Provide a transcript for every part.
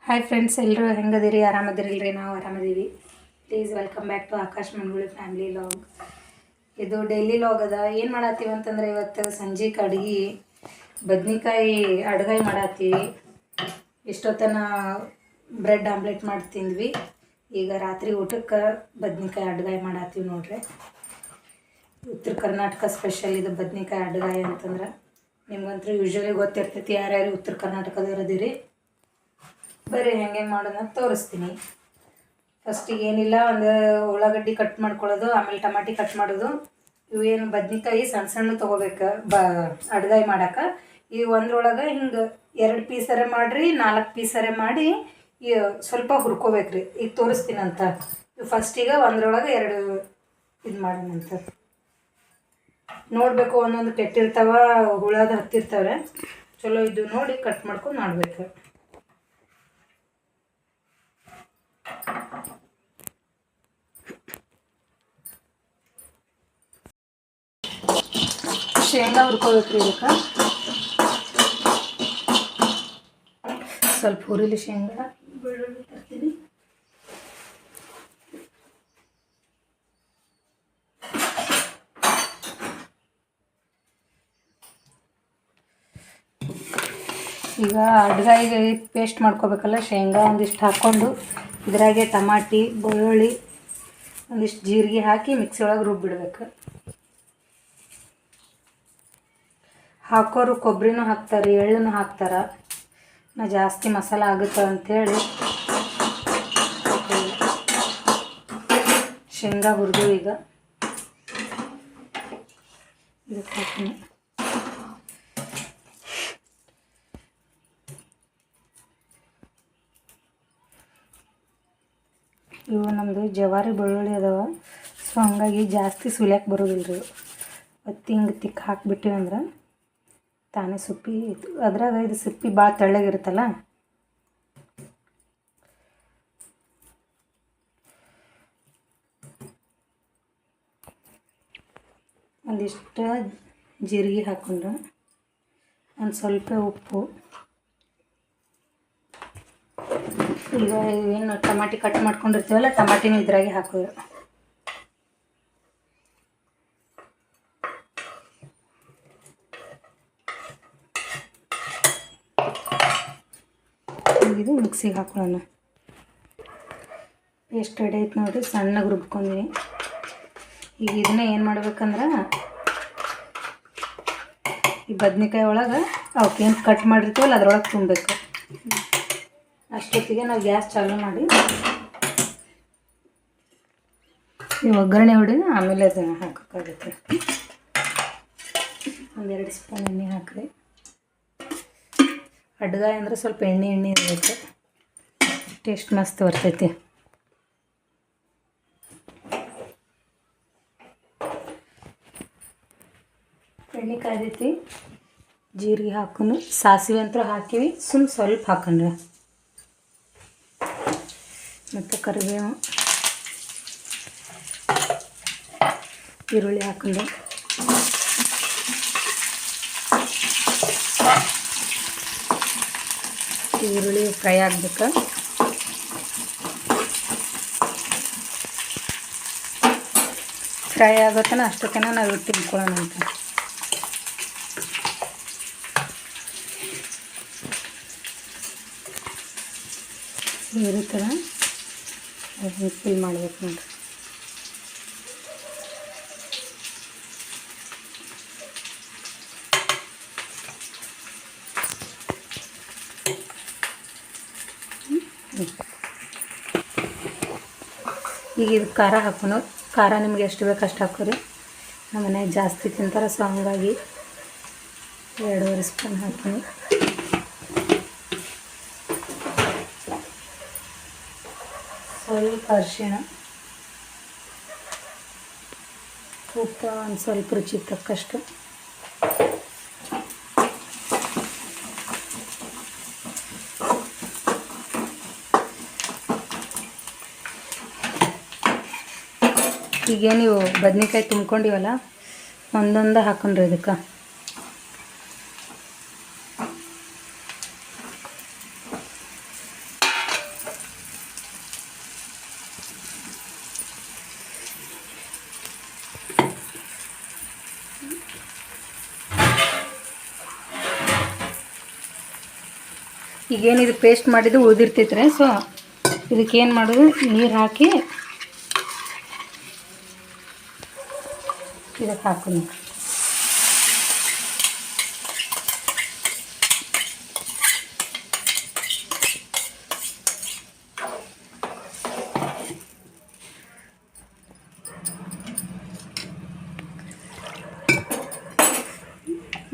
Hi friends, ಎಲ್ಲರೂ ಹೆಂಗದಿರಿ? ಆರಾಮದಿರಿಲ್ರಿ? ನಾವು ಆರಾಮದೀವಿ. Please welcome back to Akash Manguli family log. ಇದು ಡೈಲಿ ಲಾಗ್ ಅದ. ಏನು ಮಾಡತ್ತೀವಿ ಅಂತಂದ್ರೆ, ಇವತ್ತು ಸಂಜೆ ಅಡುಗೆ ಬದ್ನಿಕಾಯಿ ಅಡ್ಗಾಯಿ ಮಾಡತ್ತೀವಿ. ಇಷ್ಟೊತ್ತನ ಬ್ರೆಡ್ ಆಮ್ಲೆಟ್ ಮಾಡಿ ತಿಂದ್ವಿ. ಈಗ ರಾತ್ರಿ ಊಟಕ್ಕೆ ಬದ್ನಿಕಾಯಿ ಅಡ್ಗಾಯಿ ಮಾಡತ್ತೀವಿ ನೋಡ್ರಿ. ಉತ್ತರ ಕರ್ನಾಟಕ ಸ್ಪೆಷಲ್ ಇದು ಬದ್ನಿಕಾಯಿ ಅಡ್ಗಾಯಿ ಅಂತಂದ್ರೆ. ನಿಮ್ಗಂತೂ ಯೂಶ್ವಲಿ ಗೊತ್ತಿರ್ತೈತಿ ಯಾರ್ಯಾರು ಉತ್ತರ ಕರ್ನಾಟಕದವ್ರದಿರಿ. ಬರೀ ಹೆಂಗೆ ಮಾಡೋದು ಅಂತ ತೋರಿಸ್ತೀನಿ. ಫಸ್ಟಿಗೆ ಏನಿಲ್ಲ, ಒಂದು ಉಳ್ಳಾಗಡ್ಡಿ ಕಟ್ ಮಾಡ್ಕೊಳ್ಳೋದು, ಆಮೇಲೆ ಟಮಾಟಿ ಕಟ್ ಮಾಡೋದು. ಇವು ಏನು ಬದ್ನಿಕಾಯಿ ಸಣ್ಣ ಸಣ್ಣ ತೊಗೋಬೇಕು ಅಡ್ಗಾಯಿ ಮಾಡೋಕೆ. ಈ ಒಂದ್ರೊಳಗೆ ಹಿಂಗೆ 2 ಪೀಸರೆ ಮಾಡಿರಿ, 4 ಪೀಸರೆ ಮಾಡಿ ಸ್ವಲ್ಪ ಹುರ್ಕೋಬೇಕ್ರಿ. ಈಗ ತೋರಿಸ್ತೀನಂತ. ಫಸ್ಟಿಗೆ ಒಂದ್ರೊಳಗೆ 2 ಇದು ಮಾಡೋಣಂತ. ನೋಡಬೇಕು, ಒಂದೊಂದು ಕೆಟ್ಟಿರ್ತಾವ, ಹುಳದ ಹತ್ತಿರ್ತಾವೆ. ಚಲೋ ಇದು ನೋಡಿ ಕಟ್ ಮಾಡ್ಕೊಂಡು ಮಾಡಬೇಕು. ಶೇಂಗಾ ಹುರ್ಕೋಬೇಕ್ರಿ. ಇದಕ್ಕೆ ಸ್ವಲ್ಪ ಹುರಿಲಿ ಶೇಂಗಾ. ಬೆಳ್ಳುಳ್ಳಿ ತರ್ತೀನಿ. ಈಗ ಅಡ್ಗಾಯಿಗೆ ಪೇಸ್ಟ್ ಮಾಡ್ಕೋಬೇಕಲ್ಲ, ಶೇಂಗಾ ಒಂದಿಷ್ಟು ಹಾಕ್ಕೊಂಡು ಇದ್ರಾಗೆ ಟಮಾಟಿ, ಬೆಳ್ಳುಳ್ಳಿ, ಒಂದಿಷ್ಟು ಜೀರಿಗೆ ಹಾಕಿ ಮಿಕ್ಸಿ ಒಳಗೆ ರುಬ್ಬಿಡ್ಬೇಕು. ಹಾಕೋರು ಕೊಬ್ಬರಿನೂ ಹಾಕ್ತಾರೆ, ಎಳ್ಳನ್ನು ಹಾಕ್ತಾರೆ. ನಾ ಜಾಸ್ತಿ ಮಸಾಲೆ ಆಗುತ್ತೆ ಅಂಥೇಳಿ ಶೇಂಗಾ ಹುರಿದು ಈಗ ಇದಕ್ಕೆ ಹಾಕ್ತೀನಿ. ಇವು ನಮ್ಮದು ಜವಾರಿ ಬೆಳ್ಳುಳ್ಳಿ ಅದಾವ. ಸೊ ಹಂಗಾಗಿ ಜಾಸ್ತಿ ಸುಲಿಯಕ್ಕೆ ಬರೋದಿಲ್ಲ ರೀ. ಮತ್ತು ಹಿಂಗೆ ತಿಕ್ಕ ಹಾಕಿಬಿಟ್ಟಿವಿ ಅಂದ್ರೆ ತಾನೇ ಸುಪ್ಪಿ. ಅದ್ರಾಗ ಇದು ಸಿಪ್ಪಿ ಭಾಳ ತೆಳ್ಳಗಿರುತ್ತಲ್ಲ, ಒಂದಿಷ್ಟು ಜೀರಿಗೆ ಹಾಕ್ಕೊಂಡು, ಒಂದು ಸ್ವಲ್ಪ ಉಪ್ಪು. ಈಗ ಏನು ಟಮಾಟಿ ಕಟ್ ಮಾಡ್ಕೊಂಡಿರ್ತೀವಲ್ಲ, ಟಮಾಟಿನೂ ಇದ್ರಾಗೆ ಹಾಕೋದು. ಇದು ಮಿಕ್ಸಿಗೆ ಹಾಕೊಳ್ಳೋಣ. ಎಷ್ಟು ರೆಡಿ ಐತೆ ನೋಡಿರಿ, ಸಣ್ಣಗೆ ರುಬ್ಕೊಂಡಿನಿ. ಈಗ ಇದನ್ನೇ ಏನು ಮಾಡ್ಬೇಕಂದ್ರೆ, ಈ ಬದ್ನಿಕಾಯಿ ಒಳಗೆ ಅವಕ್ಕೇನು ಕಟ್ ಮಾಡಿರ್ತೀವಲ್ಲ ಅದ್ರೊಳಗೆ ತುಂಬಬೇಕು. ಅಷ್ಟೊತ್ತಿಗೆ ನಾವು ಗ್ಯಾಸ್ ಚಾಲು ಮಾಡಿ ಈ ಒಗ್ಗರಣೆ ಹೊಡಿ, ಆಮೇಲೆ ಅದನ್ನು ಹಾಕೋಕ್ಕಾಗುತ್ತೆ. 1-2 ಸ್ಪೂನ್ ಎಣ್ಣೆ ಹಾಕ್ರಿ. ಅಡ್ಗಾಯಿ ಅಂದರೆ ಸ್ವಲ್ಪ ಎಣ್ಣೆ ಇರಬೇಕು, ಟೇಸ್ಟ್ ಮಸ್ತ್ ಬರ್ತೈತಿ. ಎಣ್ಣೆ ಕಾಯ್ದೈತಿ, ಜೀರಿಗೆ ಹಾಕೊಂಡು ಸಾಸಿವೆ ಅಂತ ಹಾಕಿವಿ. ಸ್ವಲ್ಪ ಹಾಕೊಂಡ್ರೆ ಮತ್ತು ಕರಿಬೇವು, ಈರುಳ್ಳಿ ಹಾಕೊಂಡು ಈರುಳ್ಳಿ ಫ್ರೈ ಆಗ್ಬೇಕು. ಫ್ರೈ ಆಗೋತನ ಅಷ್ಟೊತ್ತನ ನಾವು ತಿನ್ಕೊಳ್ಳೋಣ ಅಂತ. ಈ ಥರ ಅದನ್ನು ಫಿಲ್ ಮಾಡ್ಬೇಕು ನೋಡಿ. ಈಗ ಇದು ಖಾರ ಹಾಕೋಣ. ಖಾರ ನಿಮ್ಗೆ ಎಷ್ಟು ಬೇಕು ಅಷ್ಟು ಹಾಕೋರಿ. ನಮ್ಮ ಮನೆಯಾಗ ಜಾಸ್ತಿ ತಿಂತಾರೆ, ಸೊ ಹಂಗಾಗಿ 2.5 ಸ್ಪೂನ್ ಹಾಕೋಣ. ಸ್ವಲ್ಪ ಅರಿಶಿಣ, ಉಪ್ಪು ಒಂದು ಸ್ವಲ್ಪ ರುಚಿ ತಕ್ಕಷ್ಟು. ಈಗ ನೀವು ಬದ್ನಿಕಾಯಿ ತುಂಬ್ಕೊಂಡಿವಲ್ಲ, ಒಂದೊಂದು ಹಾಕೊಂಡ್ರಿ ಇದಕ್ಕೆ. ಈಗೇನಿದು ಪೇಸ್ಟ್ ಮಾಡಿದ್ದು ಉಳಿದಿರ್ತೈತ್ರಿ. ಸೊ ಇದಕ್ಕೇನು ಮಾಡೋದು, ನೀರು ಹಾಕಿ ಇದಕ್ಕೆ ಹಾಕೋದು.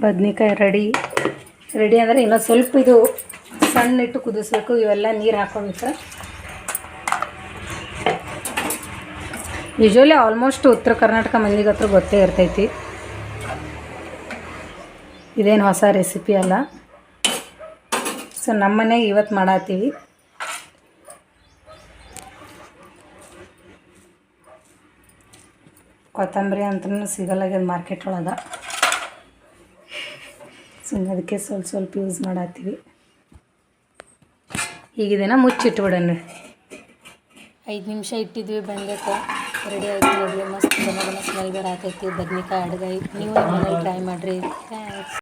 ಬದ್ನಿಕಾಯಿ ರೆಡಿ ಅಂದರೆ ಇನ್ನೊಂದು ಸ್ವಲ್ಪ ಇದು ಸಣ್ಣ ಇಟ್ಟು ಕುದಿಸ್ಬೇಕು. ಇವೆಲ್ಲ ನೀರು ಹಾಕೋಬೇಕು. ಯೂಶ್ವಲಿ ಆಲ್ಮೋಸ್ಟ್ ಉತ್ತರ ಕರ್ನಾಟಕ ಮಂದಿಗೆ ಹತ್ರ ಗೊತ್ತೇ ಇರ್ತೈತಿ, ಇದೇನು ಹೊಸ ರೆಸಿಪಿ ಅಲ್ಲ. ಸೊ ನಮ್ಮ ಮನೆಗೆ ಇವತ್ತು ಮಾಡತ್ತೀವಿ. ಕೊತ್ತಂಬರಿ ಅಂತೂ ಸಿಗಲ್ಲಾಗ್ಯದ ಮಾರ್ಕೆಟ್ ಒಳಗೆ. ಸೊ ಅದಕ್ಕೆ ಸ್ವಲ್ಪ ಯೂಸ್ ಮಾಡತ್ತೀವಿ. ಹೀಗಿದೇನ ಮುಚ್ಚಿಟ್ಬಿಡೋಣ. 5 ನಿಮಿಷ ಇಟ್ಟಿದ್ವಿ, ಬಂದಕ್ಕೆ ರೆಡಿ ಆಯ್ತು ನೋಡ್ರಿ. ಮಸ್ತ್ ಸ್ಮೆಲ್ ಬರತೈತಿ. ಬದ್ನಿಕಾಯಿ ಅಡ್ಗಾಯಿ ನೀವು ಮನೇಲಿ ಟ್ರೈ ಮಾಡಿರಿ. ಥ್ಯಾಂಕ್ಸ್.